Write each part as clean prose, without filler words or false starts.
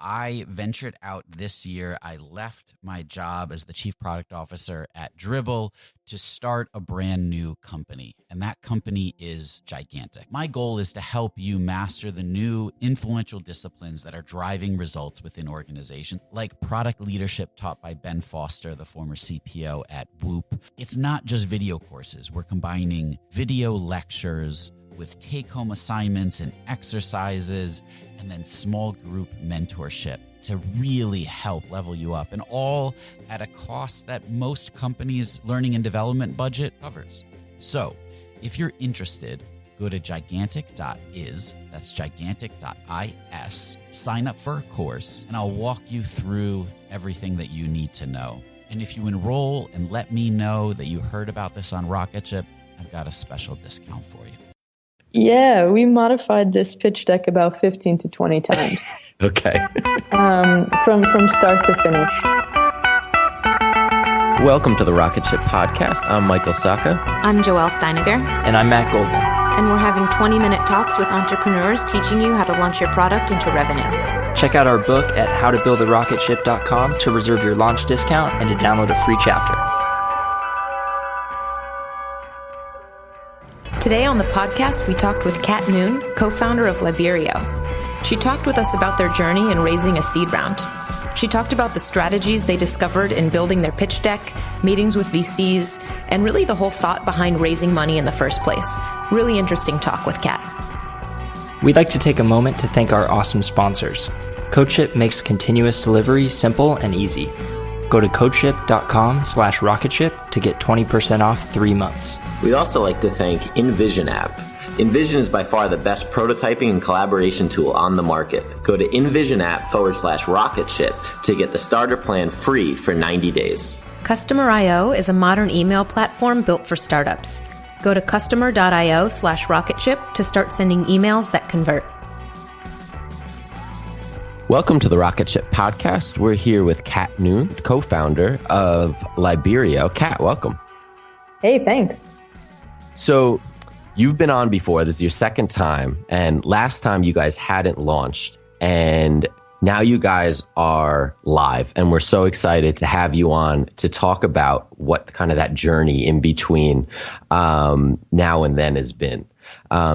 I ventured out this year. I left my job as the chief product officer at Dribbble to start a brand new company. And that company is gigantic. My goal is to help you master the new influential disciplines that are driving results within organizations, like product leadership taught by Ben Foster, the former CPO at Whoop. It's not just video courses. We're combining video lectures with take-home assignments and exercises, and then small group mentorship to really help level you up, and all at a cost that most companies' learning and development budget covers. So if you're interested, go to gigantic.is, that's gigantic.is, sign up for a course, and I'll walk you through everything that you need to know. And if you enroll and let me know that you heard about this on Rocketship, I've got a special discount for you. Yeah, we modified this pitch deck about 15 to 20 times. Okay. From start to finish. Welcome to the Rocketship podcast. I'm Michael Sacca. I'm Joelle Steiniger. And I'm Matt Goldman. And we're having 20-minute talks with entrepreneurs teaching you how to launch your product into revenue. Check out our book at howtobuildarocketship.com to reserve your launch discount and to download a free chapter. Today on the podcast, we talked with Kat Noone, co-founder of Liberio. She talked with us about their journey in raising a seed round. She talked about the strategies they discovered in building their pitch deck, meetings with VCs, and really the whole thought behind raising money in the first place. Really interesting talk with Kat. We'd like to take a moment to thank our awesome sponsors. CodeShip makes continuous delivery simple and easy. Go to codeship.com/rocketship to get 20% off 3 months. We'd also like to thank InVision app. InVision is by far the best prototyping and collaboration tool on the market. Go to InVision app/Rocketship to get the starter plan free for 90 days. Customer.io is a modern email platform built for startups. Go to customer.io/Rocketship to start sending emails that convert. Welcome to the Rocketship podcast. We're here with Kat Noone, co-founder of Liberio. Kat, welcome. Hey, thanks. So you've been on before. This is your second time. And last time you guys hadn't launched. And now you guys are live. And we're so excited to have you on to talk about what kind of that journey in between now and then has been.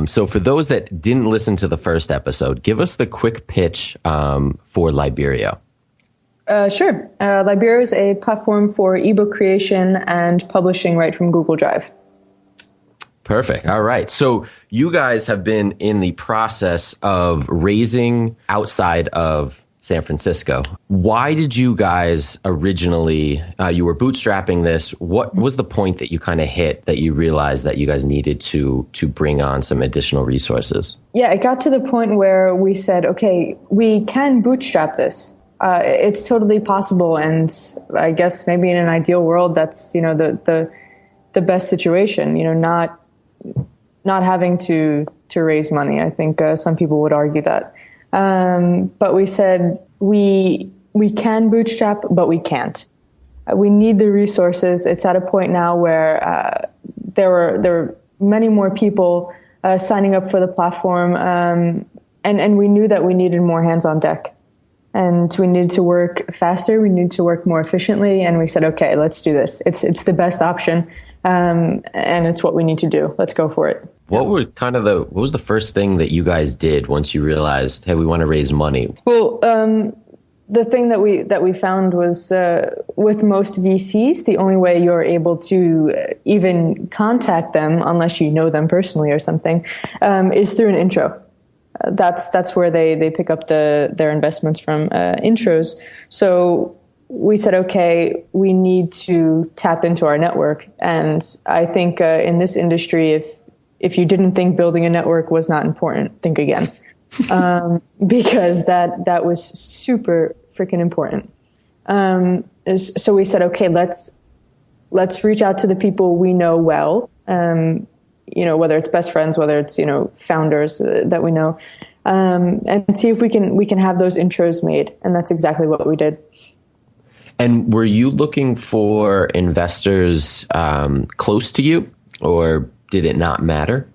So for those that didn't listen to the first episode, give us the quick pitch for Liberio. Sure. Liberio is a platform for ebook creation and publishing right from Google Drive. Perfect. All right. So you guys have been in the process of raising outside of San Francisco. Why did you guys originally, you were bootstrapping this. What was the point that you kind of hit that you realized that you guys needed to bring on some additional resources? Yeah, it got to the point where we said, okay, we can bootstrap this. It's totally possible. And I guess maybe in an ideal world, that's, the best situation, not having to raise money. I think some people would argue that. But we said we can bootstrap, but we can't. We need the resources. It's at a point now where there were many more people signing up for the platform, and we knew that we needed more hands on deck, and we needed to work faster. We needed to work more efficiently, and we said, okay, let's do this. It's the best option, and it's what we need to do. Let's go for it. What was the first thing that you guys did once you realized, hey, we want to raise money? Well, the thing that we found was with most VCs, the only way you're able to even contact them, unless you know them personally or something, is through an intro. That's where they pick up their investments from, intros. So we said, okay, we need to tap into our network. And I think in this industry, if you didn't think building a network was not important, think again. Because that was super freaking important. So we said, okay, let's reach out to the people we know well, whether it's best friends, whether it's, founders that we know, and see if we can have those intros made. And that's exactly what we did. And were you looking for investors close to you, or did it not matter?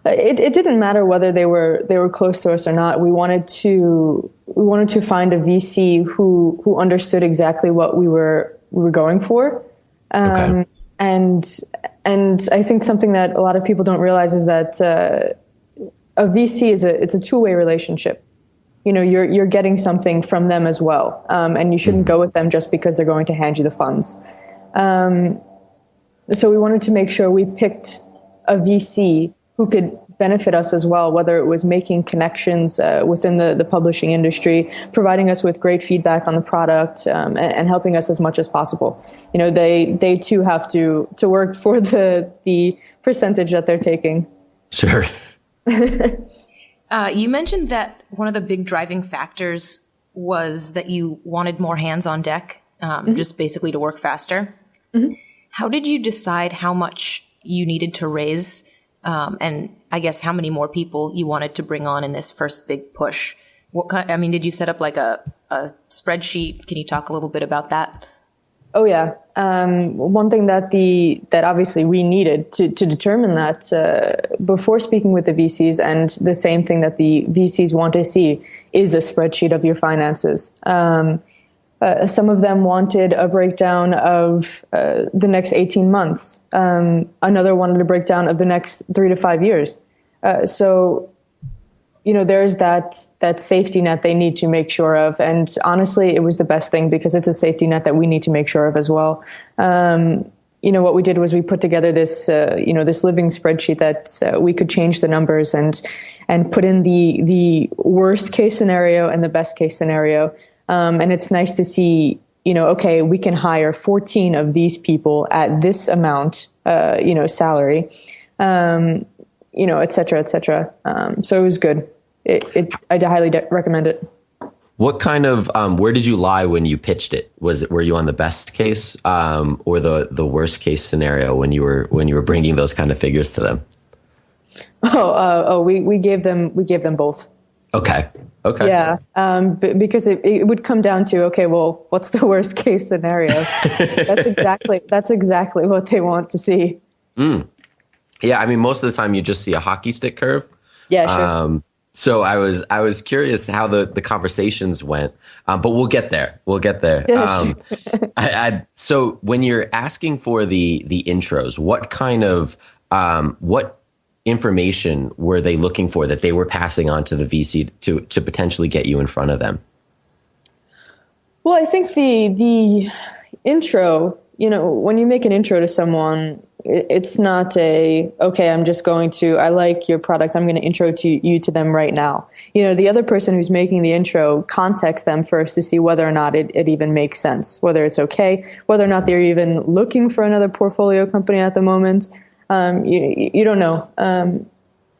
It didn't matter whether they were close to us or not. We wanted to we wanted to find a VC who understood exactly what we were going for. Okay. And I think something that a lot of people don't realize is that a VC it's a two-way relationship. You know, you're getting something from them as well, and you shouldn't go with them just because they're going to hand you the funds. So we wanted to make sure we picked a VC who could benefit us as well, whether it was making connections within the publishing industry, providing us with great feedback on the product, and helping us as much as possible. You know, they too have to work for the percentage that they're taking. Sure. You mentioned that one of the big driving factors was that you wanted more hands on deck, just basically to work faster. Mm-hmm. How did you decide how much you needed to raise, and I guess how many more people you wanted to bring on in this first big push? Did you set up like a spreadsheet? Can you talk a little bit about that? Oh yeah. One thing that obviously we needed to determine that before speaking with the VCs, and the same thing that the VCs want to see, is a spreadsheet of your finances. Some of them wanted a breakdown of the next 18 months. Another wanted a breakdown of the next 3 to 5 years. So, you know, there's that safety net they need to make sure of. And honestly, it was the best thing because it's a safety net that we need to make sure of as well. You know, what we did was we put together this living spreadsheet that we could change the numbers and put in the worst case scenario and the best case scenario. And it's nice to see, you know, okay, we can hire 14 of these people at this amount, salary, et cetera, et cetera. So it was good. I highly recommend it. What kind of, where did you lie when you pitched it? Were you on the best case, or the worst case scenario when you were bringing those kind of figures to them? We gave them both. Okay. Yeah. Because it would come down to, okay, well, what's the worst case scenario? That's exactly what they want to see. Yeah. I mean, most of the time you just see a hockey stick curve. Yeah, sure. So I was curious how the conversations went, but we'll get there. Yeah, sure. So when you're asking for the intros, what kind of, what information were they looking for that they were passing on to the VC to potentially get you in front of them? Well, I think the intro, you know, when you make an intro to someone, it's not I like your product, I'm going to intro you to them right now. You know, the other person who's making the intro contacts them first to see whether or not it even makes sense, whether it's okay, whether or not they're even looking for another portfolio company at the moment. You don't know.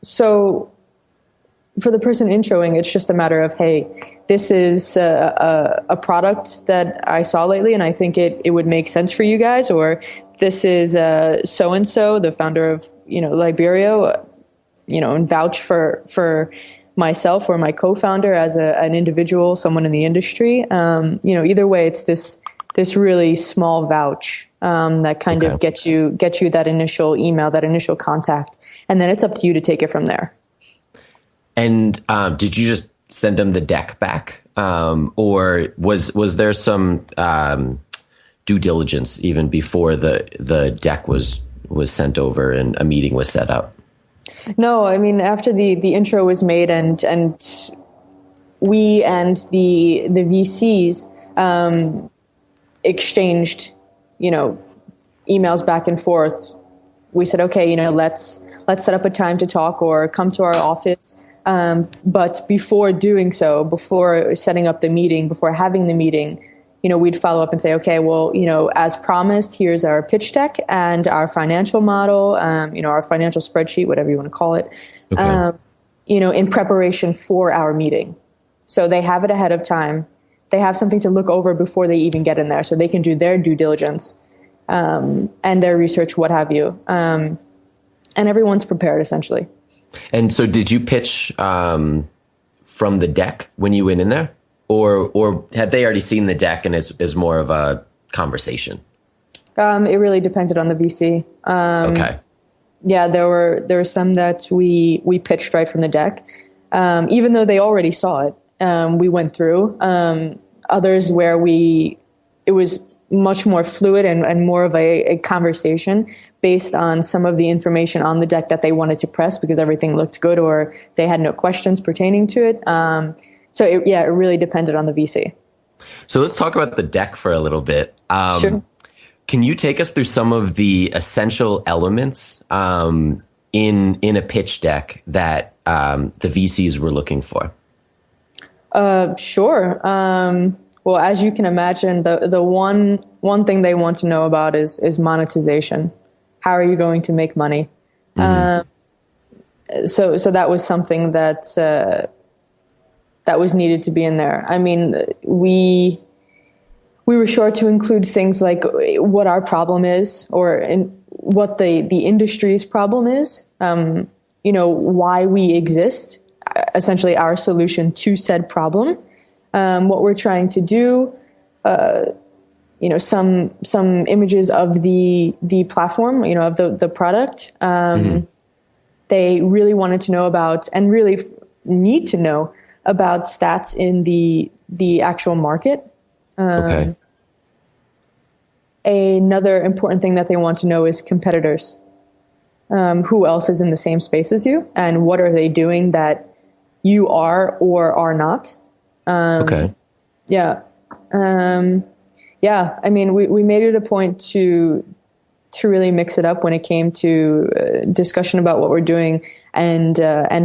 So for the person introing, it's just a matter of, hey, this is a product that I saw lately and I think it would make sense for you guys, or this is so-and-so, the founder of, Liberio, and vouch for myself or my co-founder as an individual, someone in the industry. Either way, it's this really small vouch that kind of gets you that initial email, that initial contact, and then it's up to you to take it from there. And did you just send them the deck back, or was there some due diligence even before the deck was sent over and a meeting was set up? No, I mean, after the intro was made and we and the VCs exchanged, emails back and forth. We said, okay, let's set up a time to talk or come to our office. But before doing so, before setting up the meeting, before having the meeting, we'd follow up and say, okay, well, as promised, here's our pitch deck and our financial model, our financial spreadsheet, whatever you want to call it, in preparation for our meeting. So they have it ahead of time. They have something to look over before they even get in there, so they can do their due diligence and their research, what have you. And everyone's prepared, essentially. And so did you pitch from the deck when you went in there? Or had they already seen the deck and it's more of a conversation? It really depended on the VC. Okay. Yeah, there were some that we pitched right from the deck, even though they already saw it we went through. Others where it was much more fluid and more of a conversation based on some of the information on the deck that they wanted to press because everything looked good or they had no questions pertaining to it. So it really depended on the VC. So let's talk about the deck for a little bit. Sure. Can you take us through some of the essential elements in a pitch deck that the VCs were looking for? Sure. Well, as you can imagine, the one thing they want to know about is monetization. How are you going to make money? Mm-hmm. So that was something that was needed to be in there. I mean, we were sure to include things like what our problem is, or what the industry's problem is. Why we exist. Essentially, our solution to said problem. What we're trying to do, some images of the platform, of the product. Mm-hmm. They really wanted to know about, and really need to know about, stats in the actual market. Okay. Another important thing that they want to know is competitors. Who else is in the same space as you, and what are they doing that you are or are not? Okay. Yeah. I mean, we made it a point to really mix it up when it came to discussion about what we're doing and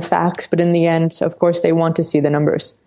facts. But in the end, of course, they want to see the numbers.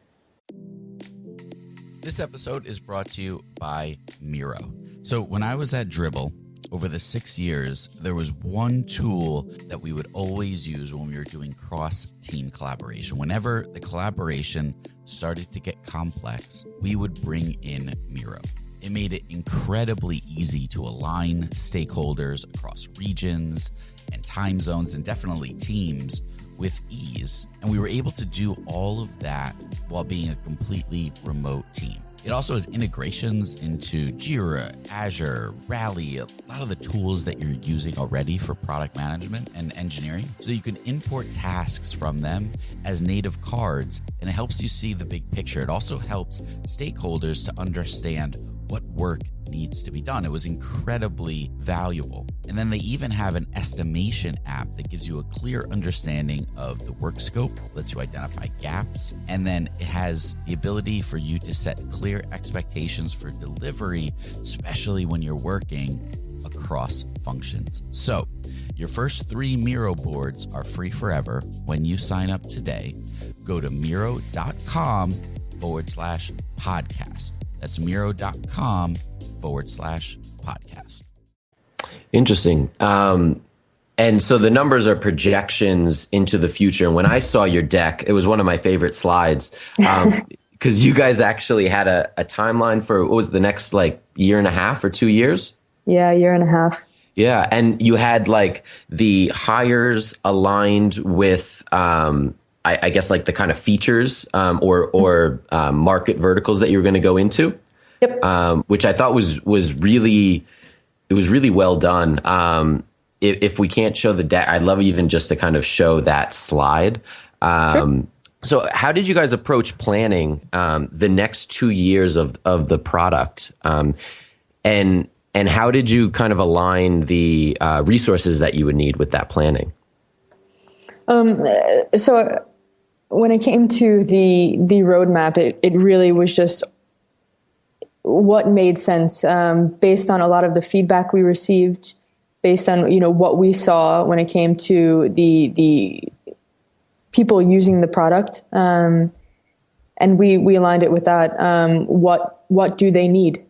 This episode is brought to you by Miro. So when I was at Dribbble, over the 6 years, there was one tool that we would always use when we were doing cross-team collaboration. Whenever the collaboration started to get complex, we would bring in Miro. It made it incredibly easy to align stakeholders across regions and time zones, and definitely teams, with ease. And we were able to do all of that while being a completely remote team. It also has integrations into Jira, Azure, Rally, a lot of the tools that you're using already for product management and engineering. So you can import tasks from them as native cards, and it helps you see the big picture. It also helps stakeholders to understand what work needs to be done. It was incredibly valuable. And then they even have an estimation app that gives you a clear understanding of the work scope, lets you identify gaps, and then it has the ability for you to set clear expectations for delivery, especially when you're working across functions. So your first 3 Miro boards are free forever when you sign up today. Go to Miro.com/podcast. That's Miro.com/podcast. Interesting. And so the numbers are projections into the future. And when I saw your deck, it was one of my favorite slides, because you guys actually had a timeline for, what was the next year and a half or 2 years? Yeah, year and a half. Yeah. And you had the hires aligned with, I guess the kind of features or market verticals that you were going to go into. Yep. Which I thought was really well done. If we can't show the deck, I'd love even just to kind of show that slide. Sure. So how did you guys approach planning the next 2 years of the product? And how did you kind of align the resources that you would need with that planning? So when it came to the roadmap, it really was just what made sense based on a lot of the feedback we received, based on what we saw when it came to the people using the product, and we aligned it with that. What do they need?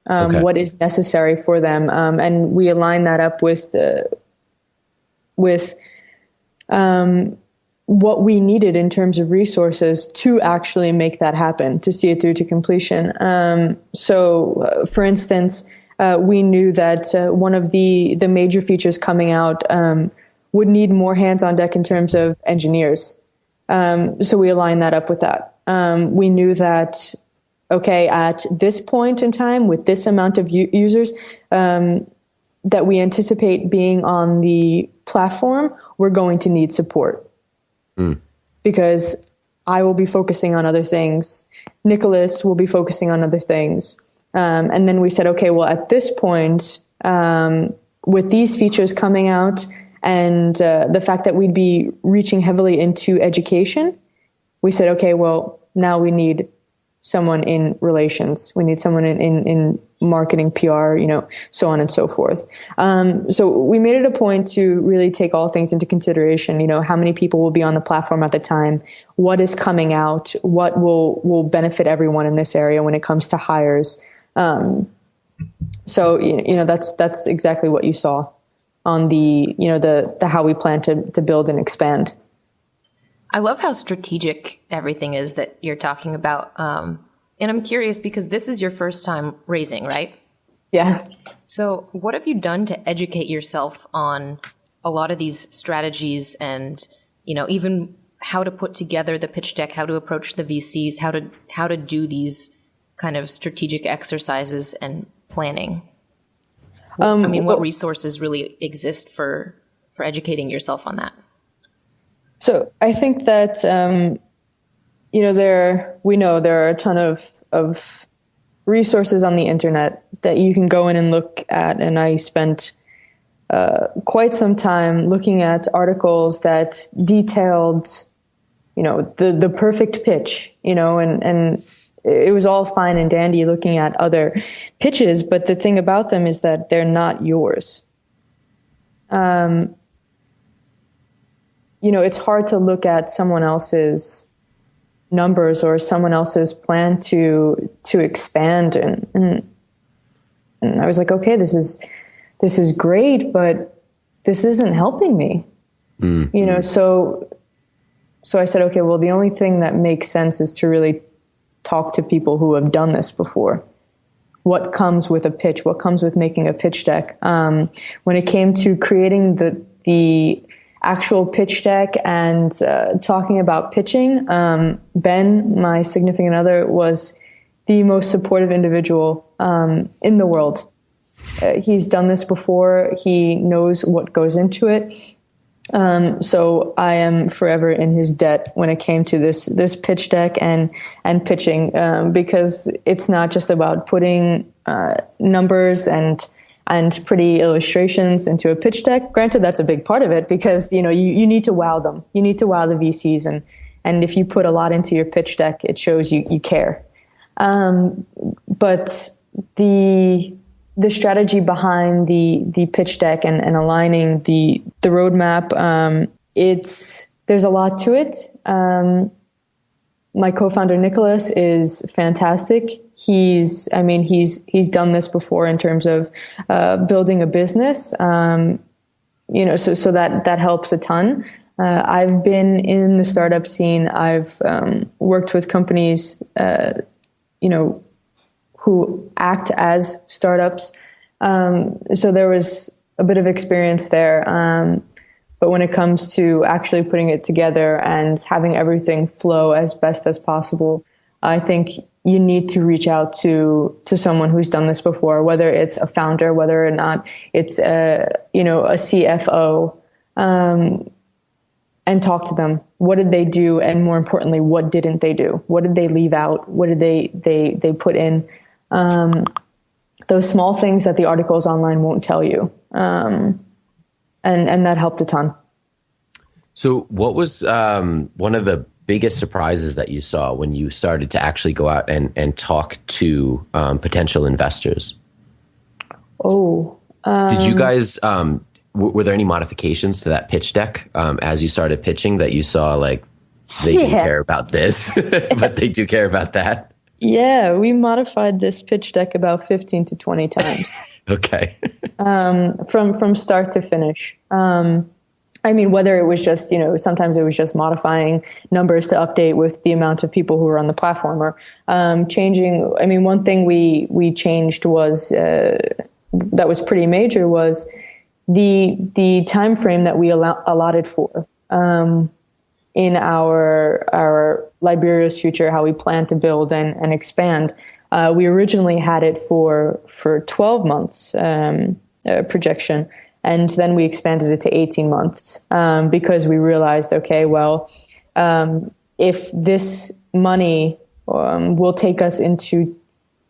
Okay. What is necessary for them? And we aligned that up with what we needed in terms of resources to actually make that happen, to see it through to completion. So, for instance, we knew that one of the major features coming out would need more hands on deck in terms of engineers. So we aligned that up with that. We knew that, okay, at this point in time, with this amount of users that we anticipate being on the platform, we're going to need support. Because I will be focusing on other things. Nicholas will be focusing on other things. And then we said, okay, well, at this point, with these features coming out and the fact that we'd be reaching heavily into education, we said, okay, well, now we need someone in relations. We need someone in marketing, PR, so on and so forth. So we made it a point to really take all things into consideration. How many people will be on the platform at the time? What is coming out? What will benefit everyone in this area when it comes to hires? So that's exactly what you saw on the how we plan to build and expand. I love how strategic everything is that you're talking about. And I'm curious because this is your first time raising, right? Yeah. So what have you done to educate yourself on a lot of these strategies and, even how to put together the pitch deck, how to approach the VCs, how to do these kind of strategic exercises and planning? What resources really exist for educating yourself on that? So I think that, there are a ton of resources on the internet that you can go in and look at. And I spent quite some time looking at articles that detailed, the perfect pitch, and it was all fine and dandy looking at other pitches. But the thing about them is that they're not yours. It's hard to look at someone else's numbers or someone else's plan to expand. And I was like, okay, this is great, but this isn't helping me. Mm-hmm. So I said, okay, well, the only thing that makes sense is to really talk to people who have done this before. What comes with a pitch? What comes with making a pitch deck? When it came to creating the actual pitch deck and talking about pitching, Ben, my significant other, was the most supportive individual in the world. He's done this before. He knows what goes into it. So I am forever in his debt when it came to this pitch deck and pitching, because it's not just about putting numbers and pretty illustrations into a pitch deck. Granted, that's a big part of it because, you need to wow them. You need to wow the VCs. And if you put a lot into your pitch deck, it shows you care. But the strategy behind the pitch deck and aligning the roadmap, there's a lot to it. My co-founder Nicholas is fantastic. He's done this before in terms of building a business. So that helps a ton. I've been in the startup scene. I've worked with companies, who act as startups. So there was a bit of experience there. But when it comes to actually putting it together and having everything flow as best as possible, I think you need to reach out to someone who's done this before, whether it's a founder, whether or not it's a CFO, and talk to them. What did they do? And more importantly, what didn't they do? What did they leave out? What did they put in? Those small things that the articles online won't tell you. And that helped a ton. So what was one of the biggest surprises that you saw when you started to actually go out and talk to potential investors? Did you guys, were there any modifications to that pitch deck as you started pitching that you saw like they didn't care about this, but they do care about that? Yeah, we modified this pitch deck about 15 to 20 times. Okay. From start to finish. Whether it was just, sometimes it was just modifying numbers to update with the amount of people who were on the platform, or changing. One thing we changed was that was pretty major was the time frame that we allotted for in our Liberio's future, how we plan to build and expand. We originally had it for 12 months projection, and then we expanded it to 18 months because we realized, okay, well, if this money will take us into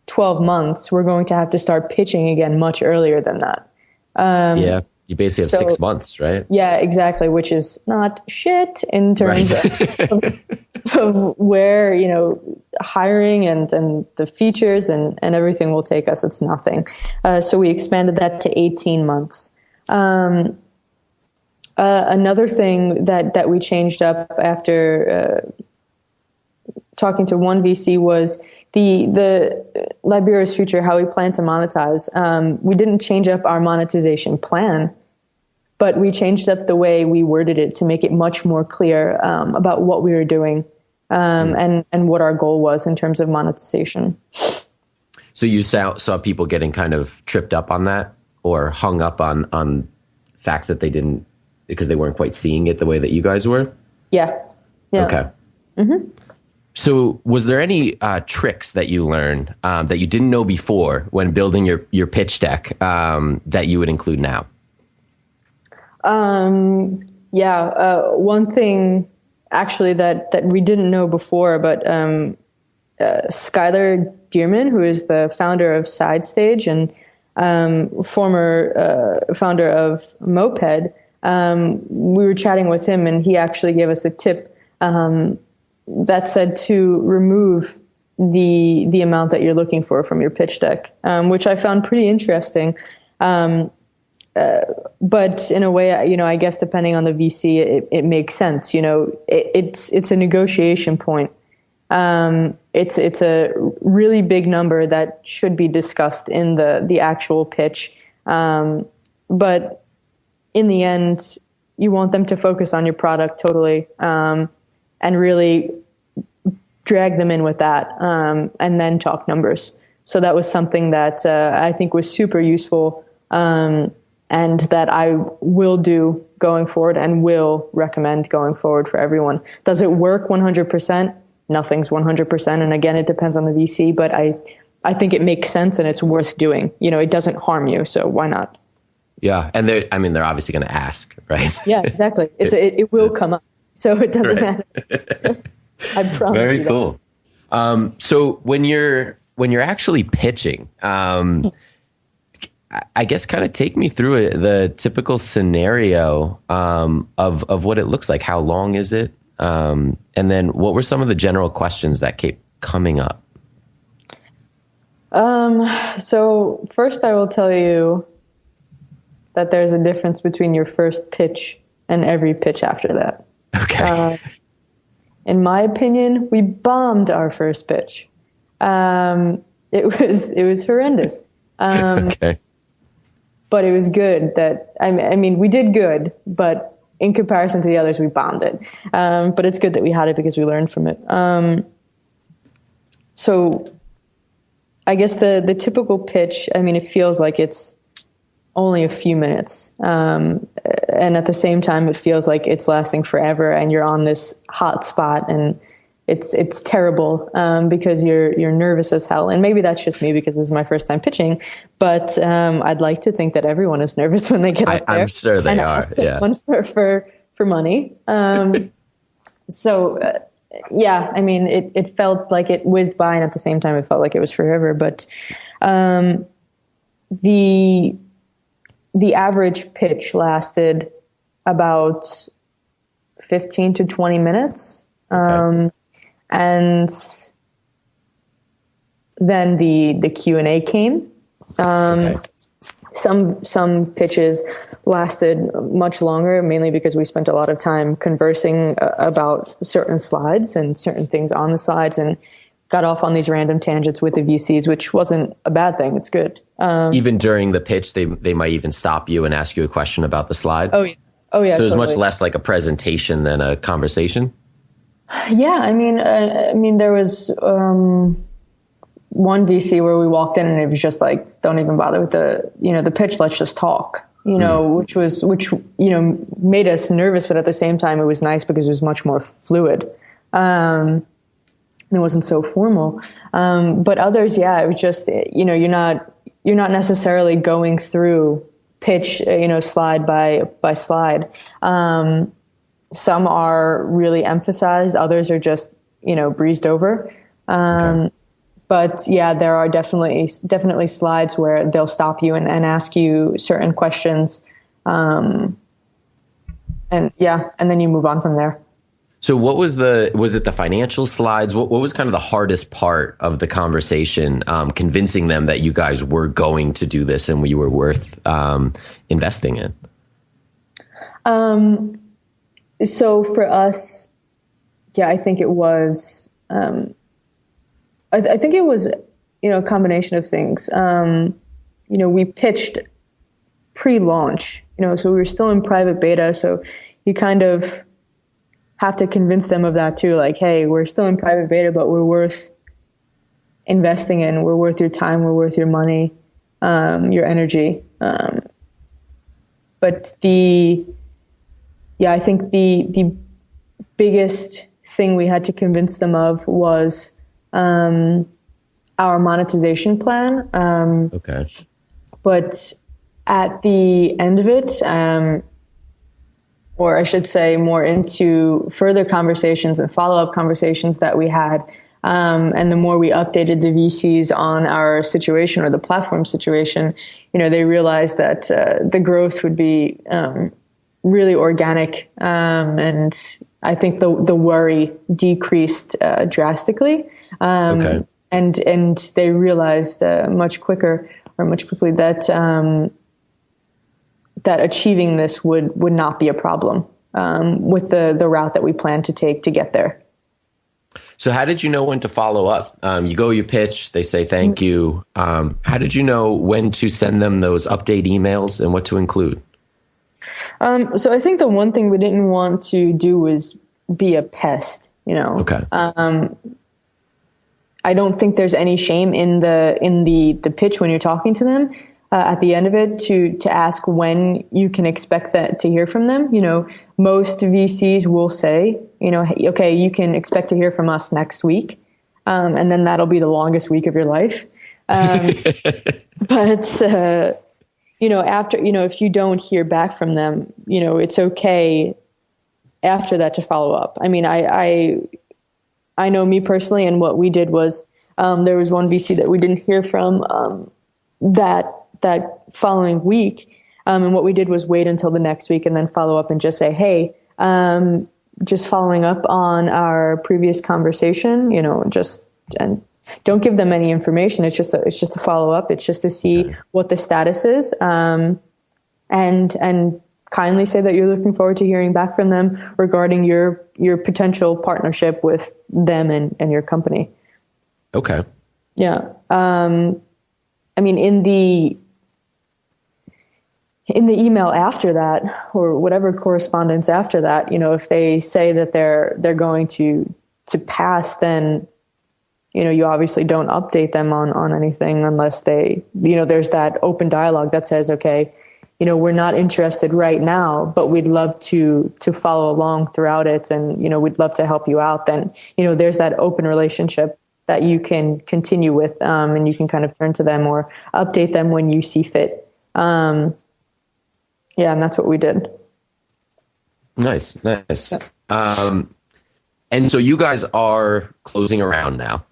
12 months, we're going to have to start pitching again much earlier than that. Yeah, you basically have 6 months, right? Yeah, exactly, which is not shit in terms of where, hiring and the features and everything will take us. It's nothing. So we expanded that to 18 months. Another thing that we changed up after talking to one VC was the Liberio's future, how we plan to monetize. We didn't change up our monetization plan, but we changed up the way we worded it to make it much more clear about what we were doing and what our goal was in terms of monetization. So you saw people getting kind of tripped up on that, or hung up on facts that they didn't, because they weren't quite seeing it the way that you guys were? Yeah. Okay. Mm-hmm. So was there any tricks that you learned that you didn't know before when building your pitch deck that you would include now? One thing actually that we didn't know before, but Skylar Dearman, who is the founder of SideStage and former founder of Moped, we were chatting with him, and he actually gave us a tip that said to remove the amount that you're looking for from your pitch deck, which I found pretty interesting. But in a way, I guess depending on the VC, it makes sense. It's a negotiation point. It's a really big number that should be discussed in the actual pitch. But in the end, you want them to focus on your product totally, and really drag them in with that, and then talk numbers. So that was something that I think was super useful, and that I will do going forward and will recommend going forward for everyone. Does it work 100%? Nothing's 100%. And again, it depends on the VC, but I think it makes sense and it's worth doing. It doesn't harm you, so why not? Yeah. And they're obviously going to ask, right? Yeah, exactly. It will come up. So it doesn't matter. I promise. Very you cool. So when you're actually pitching, I guess kind of take me through it, the typical scenario of what it looks like. How long is it? And then what were some of the general questions that kept coming up? So first I will tell you that there's a difference between your first pitch and every pitch after that. Okay. In my opinion, we bombed our first pitch. It was horrendous. Okay. But it was good we did good, but in comparison to the others, we bombed it. But it's good that we had it because we learned from it. So I guess the typical pitch, it feels like it's only a few minutes. And at the same time, it feels like it's lasting forever and you're on this hot spot and it's terrible, because you're nervous as hell. And maybe that's just me because this is my first time pitching, but, I'd like to think that everyone is nervous when they get up there. I'm sure they are. Someone for money. It felt like it whizzed by, and at the same time, it felt like it was forever. But, the average pitch lasted about 15 to 20 minutes. Okay. And then the Q&A came. Okay. Some pitches lasted much longer, mainly because we spent a lot of time conversing about certain slides and certain things on the slides, and got off on these random tangents with the VCs, which wasn't a bad thing. It's good. Even during the pitch, they might even stop you and ask you a question about the slide. Oh yeah. So it was much less like a presentation than a conversation. Yeah, there was one VC where we walked in and it was just like, don't even bother with the pitch. Let's just talk. Which made us nervous, but at the same time, it was nice because it was much more fluid. It wasn't so formal. But others, it was just, you're not necessarily going through pitch, slide by slide. some are really emphasized, others are just, breezed over. Okay. But yeah, there are definitely slides where they'll stop you and ask you certain questions. And then you move on from there. So what was it the financial slides? What was kind of the hardest part of the conversation, convincing them that you guys were going to do this and you were worth investing in? So for us, I think it was, I think it was, a combination of things. We pitched pre-launch, so we were still in private beta. So you kind of have to convince them of that too. Like, hey, we're still in private beta, but we're worth investing in. We're worth your time. We're worth your money, your energy. But I think the biggest thing we had to convince them of was our monetization plan. Okay. But at the end of it, or I should say more into further conversations and follow-up conversations that we had, and the more we updated the VCs on our situation or the platform situation, they realized that the growth would be really organic, and I think the worry decreased drastically. Okay. And they realized much quickly that that achieving this would not be a problem with the route that we plan to take to get there. So how did you know when to follow up? You pitch, they say thank you. How did you know when to send them those update emails and what to include? So I think the one thing we didn't want to do was be a pest, Okay. I don't think there's any shame in the pitch when you're talking to them. At the end of it, to ask when you can expect that to hear from them. Most VCs will say, hey, okay, you can expect to hear from us next week, and then that'll be the longest week of your life. But after, if you don't hear back from them, it's okay after that to follow up. I mean, I know me personally, and what we did was there was one VC that we didn't hear from that following week. And what we did was wait until the next week and then follow up and just say, hey, just following up on our previous conversation, and don't give them any information. It's just a follow up. It's just to see what the status is. And kindly say that you're looking forward to hearing back from them regarding your potential partnership with them and your company. Okay. Yeah. I mean, in the email after that, or whatever correspondence after that, if they say that they're going to pass, then, you obviously don't update them on anything unless they, there's that open dialogue that says, okay, we're not interested right now, but we'd love to follow along throughout it. And, we'd love to help you out. Then, there's that open relationship that you can continue with, and you can kind of turn to them or update them when you see fit. Yeah, and that's what we did. Nice. And so you guys are closing around now,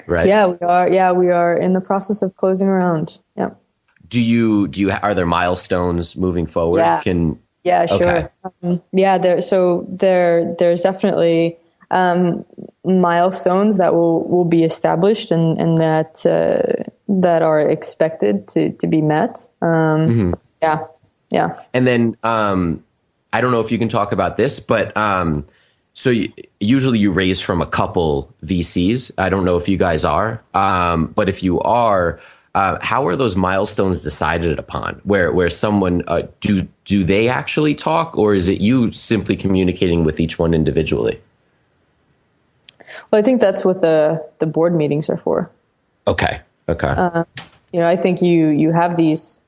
right? Yeah, we are. Yeah, we are in the process of closing around. Yeah. Are there milestones moving forward? Yeah, sure. Okay. There's definitely milestones that will be established and that are expected to be met. Yeah. And then I don't know if you can talk about this, but so usually you raise from a couple VCs. I don't know if you guys are, but if you are, how are those milestones decided upon? Where someone do they actually talk, or is it you simply communicating with each one individually? Well, I think that's what the board meetings are for. Okay. I think you have these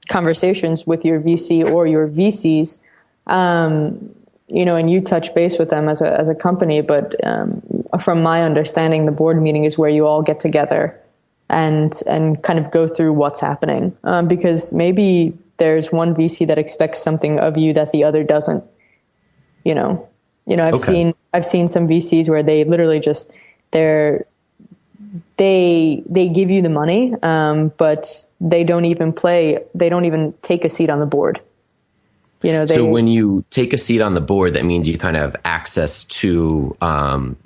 conversations with your VC or your VCs, and you touch base with them as a company. But from my understanding, the board meeting is where you all get together and kind of go through what's happening, because maybe there's one VC that expects something of you that the other doesn't. I've seen some VCs where they literally just they give you the money, but they don't even take a seat on the board. So when you take a seat on the board, that means you kind of have access to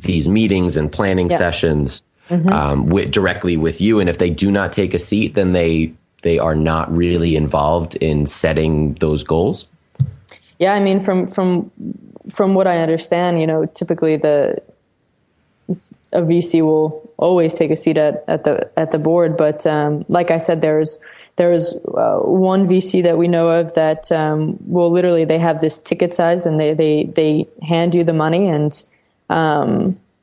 these meetings and planning sessions directly with you. And if they do not take a seat, then they are not really involved in setting those goals. Yeah, I mean, from what I understand, typically a VC will always take a seat at the board. But like I said, there's one VC that we know of that will literally, they have this ticket size and they hand you the money and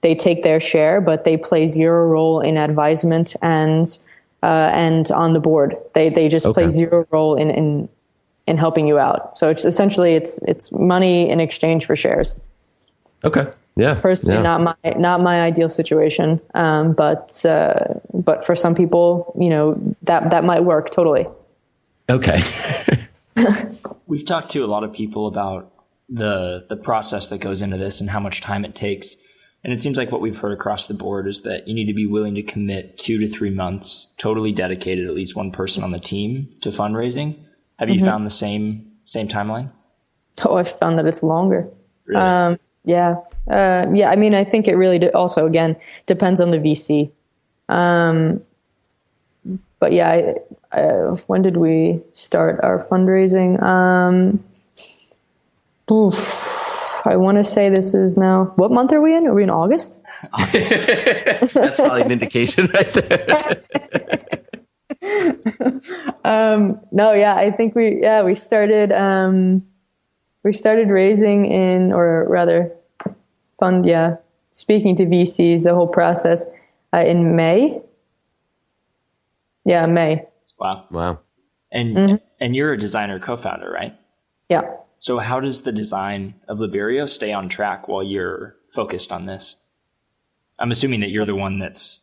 they take their share, but they play zero role in advisement and on the board. They just play zero role in helping you out. So it's essentially it's money in exchange for shares. Okay. Yeah. Personally, not my ideal situation. But for some people, that might work totally. Okay. We've talked to a lot of people about the process that goes into this and how much time it takes. And it seems like what we've heard across the board is that you need to be willing to commit 2 to 3 months, totally dedicated, at least one person on the team, to fundraising. Have you found the same timeline? Oh, I've found that it's longer. Really? Yeah. I mean, I think it really also, again, depends on the VC. But yeah, when did we start our fundraising? I want to say this is now, what month are we in? Are we in August? That's probably an indication right there. No, yeah, I think we started raising speaking to VCs, the whole process in May. Yeah, May. Wow. And you're a designer co-founder, right? Yeah. So how does the design of Liberio stay on track while you're focused on this? I'm assuming that you're the one that's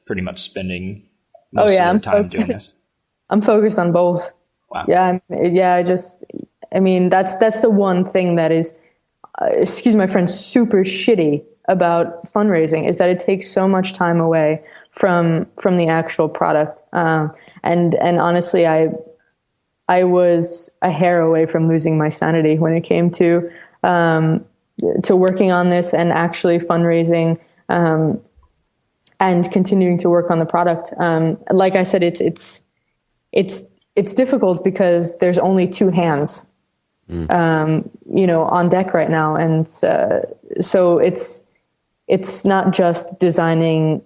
pretty much spending most of the time doing this. I'm focused on both. Wow. Yeah. That's the one thing that is, excuse my friend, super shitty about fundraising is that it takes so much time away from the actual product. And honestly, I was a hair away from losing my sanity when it came to working on this and actually fundraising, and continuing to work on the product. Like I said, it's difficult because there's only 2 hands, on deck right now. And, so it's not just designing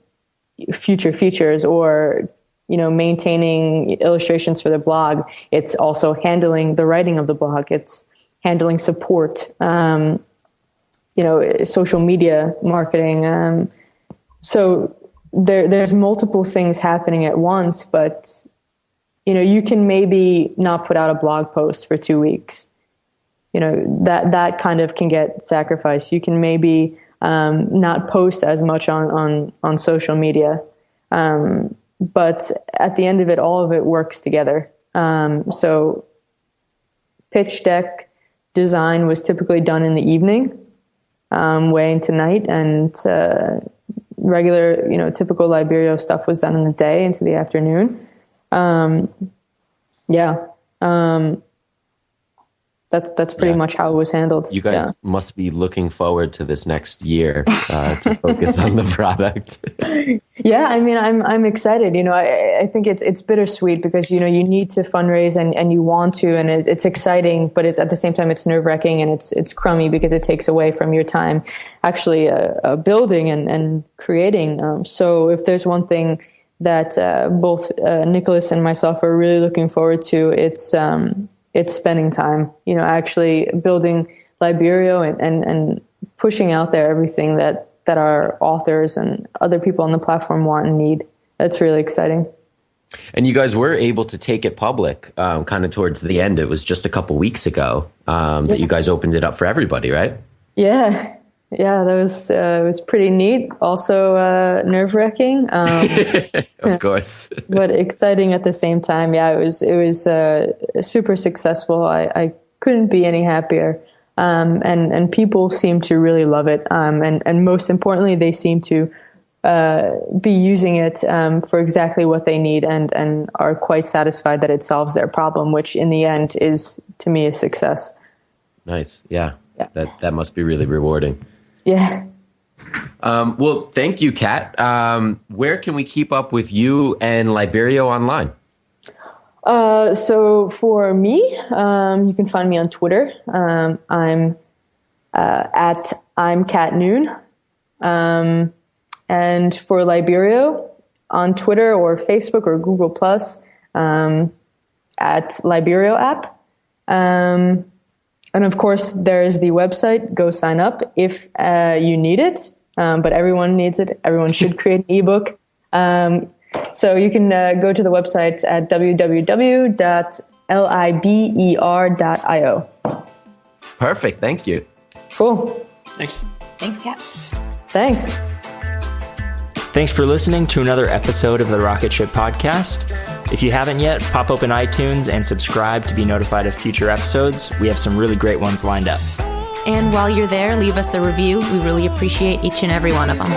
future features or, maintaining illustrations for the blog. It's also handling the writing of the blog. It's handling support, social media marketing. So there's multiple things happening at once, but, you can maybe not put out a blog post for 2 weeks. That kind of can get sacrificed. You can maybe not post as much on social media. But at the end of it, all of it works together. So pitch deck design was typically done in the evening, way into night, and regular, typical Liberio stuff was done in the day into the afternoon. That's pretty much how it was handled. You guys must be looking forward to this next year to focus on the product. Yeah, I mean, I'm excited. I think it's bittersweet because you need to fundraise and you want to, and it's exciting, but it's at the same time it's nerve-wracking and it's crummy because it takes away from your time actually building and creating. So if there's one thing that both Nicholas and myself are really looking forward to, it's spending time, actually building Liberio and pushing out there everything that our authors and other people on the platform want and need. That's really exciting. And you guys were able to take it public kind of towards the end. It was just a couple weeks ago that you guys opened it up for everybody, right? Yeah. Yeah, that was it was pretty neat. Also nerve-wracking. Of course. But exciting at the same time. Yeah, it was super successful. I couldn't be any happier. And people seem to really love it. And most importantly, they seem to be using it for exactly what they need and are quite satisfied that it solves their problem, which in the end is, to me, a success. Nice. Yeah. That must be really rewarding. Yeah. Well, thank you, Kat. Where can we keep up with you and Liberio online? So for me, you can find me on Twitter. I'm Kat Noone. And for Liberio, on Twitter or Facebook or Google Plus, at Liberio app. And of course, there's the website. Go sign up if you need it. But everyone needs it. Everyone should create an ebook. So you can go to the website at www.liber.io. Perfect. Thank you. Cool. Thanks. Thanks, Kat. Thanks. Thanks for listening to another episode of the Rocketship podcast. If you haven't yet, pop open iTunes and subscribe to be notified of future episodes. We have some really great ones lined up. And while you're there, leave us a review. We really appreciate each and every one of them.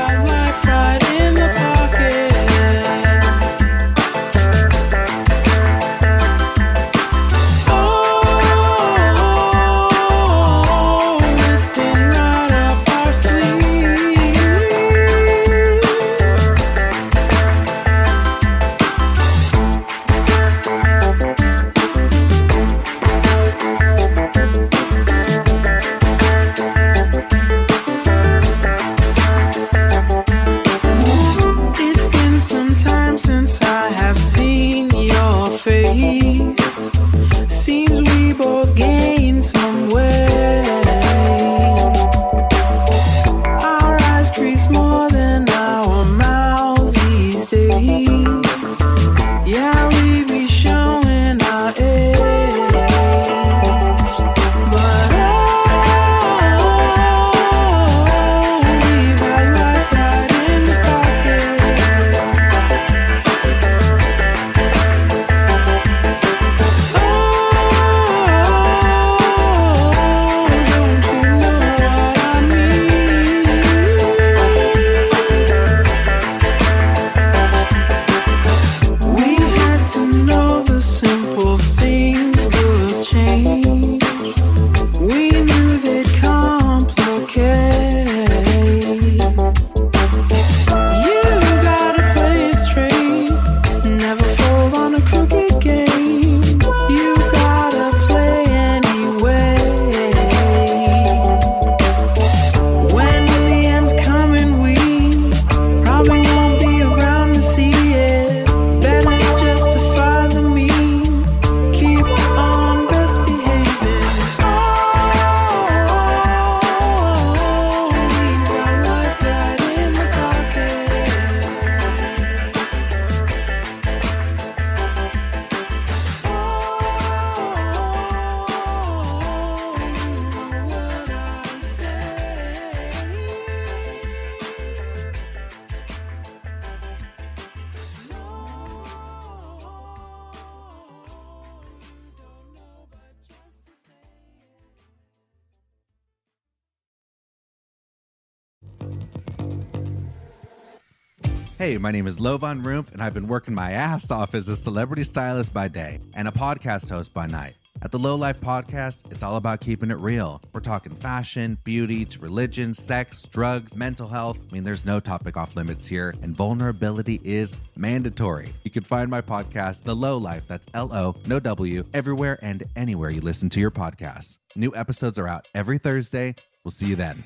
Hey, my name is Lovan Rumpf, and I've been working my ass off as a celebrity stylist by day and a podcast host by night. At the Low Life Podcast, it's all about keeping it real. We're talking fashion, beauty, to religion, sex, drugs, mental health. I mean, there's no topic off limits here, and vulnerability is mandatory. You can find my podcast, The Low Life, that's L-O, no W, everywhere and anywhere you listen to your podcasts. New episodes are out every Thursday. We'll see you then.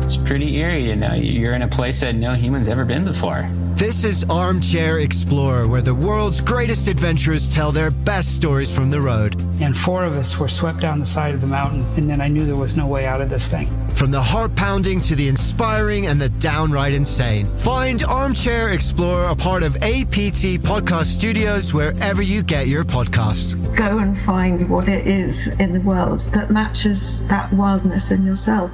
It's pretty eerie to know you're in a place that no human's ever been before. This is Armchair Explorer, where the world's greatest adventurers tell their best stories from the road. And 4 of us were swept down the side of the mountain, and then I knew there was no way out of this thing. From the heart-pounding to the inspiring and the downright insane. Find Armchair Explorer, a part of APT Podcast Studios, wherever you get your podcasts. Go and find what it is in the world that matches that wildness in yourself.